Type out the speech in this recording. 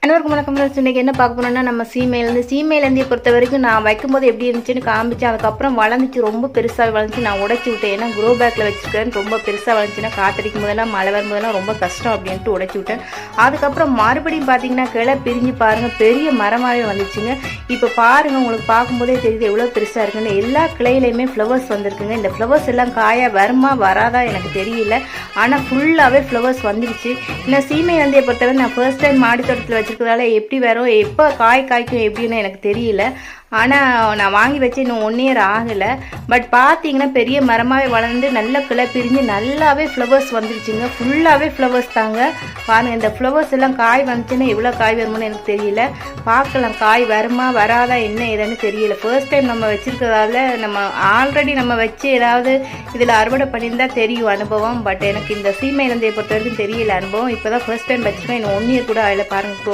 அனைவருக்கும் வணக்கம். இன்றைக்கி என்ன பார்க்க போனோம்னா, நம்ம சீமையிலேருந்து பொறுத்த வரைக்கும் நான் வைக்கும்போது எப்படி இருந்துச்சுன்னு காமிச்சேன். அதுக்கப்புறம் வளர்ந்துச்சு, ரொம்ப பெருசாக வளர்ந்துச்சு. நான் உடைச்சி விட்டேன். ஏன்னா க்ரோ பேக்கில் வச்சுருக்கேன். ரொம்ப பெருசாக வளர்ந்துச்சுன்னா காத்தடிக்கும் போதெல்லாம் மழை வரும்போதெல்லாம் ரொம்ப கஷ்டம் அப்படின்ட்டு உடைச்சி விட்டேன். அதுக்கப்புறம் மறுபடியும் பார்த்தீங்கன்னா கிளை பிரிஞ்சு பாருங்கள், பெரிய மரமாகவே வந்துச்சுங்க. இப்போ பாருங்கள், உங்களுக்கு பார்க்கும்போதே தெரியுது எவ்வளோ பெருசாக இருக்குன்னு. எல்லா கிளையிலையுமே ஃப்ளவர்ஸ் வந்திருக்குங்க. இந்த ஃப்ளவர்ஸ் எல்லாம் காயாக வருமா வராதா எனக்கு தெரியல, ஆனால் ஃபுல்லாகவே ஃப்ளவர்ஸ் வந்துடுச்சு. இன்னும் சீமையிலேருந்தே பொறுத்தவரை நான் ஃபர்ஸ்ட் டைம் மாடி தோட்டத்தில் வச்சுருக்கிறதால எப்படி வரும், எப்போ காய்க்கும் எப்படின்னு எனக்கு தெரியல. ஆனால் நான் வாங்கி வச்சு இன்னும் 1 இயர் ஆகலை. பட் பார்த்தீங்கன்னா பெரிய மரமாகவே வளர்ந்து நல்ல கிளை பிரிஞ்சு நல்லாவே ஃப்ளவர்ஸ் வந்துருச்சுங்க. ஃபுல்லாகவே ஃப்ளவர்ஸ் தாங்க. பாருங்கள், இந்த ஃப்ளவர்ஸ் எல்லாம் காய் வந்துச்சுன்னா எவ்வளோ காய் வரும்னு எனக்கு தெரியல. பார்க்கலாம், காய் வருமா வராதா என்ன ஏதுன்னு தெரியல. ஃபர்ஸ்ட் டைம் நம்ம வச்சுருக்கிறதால நம்ம ஆல்ரெடி நம்ம வச்சு ஏதாவது இதில் அறுவடை பண்ணியிருந்தா தெரியும் அனுபவம். பட் எனக்கு இந்த சீமையிலேருந்தே பொறுத்த வரைக்கும் தெரியல அனுபவம். இப்போ தான் ஃபர்ஸ்ட் டைம் வச்சுருக்கேன். இன்னும் 1 இயர் கூட அதில் பாருங்கள்.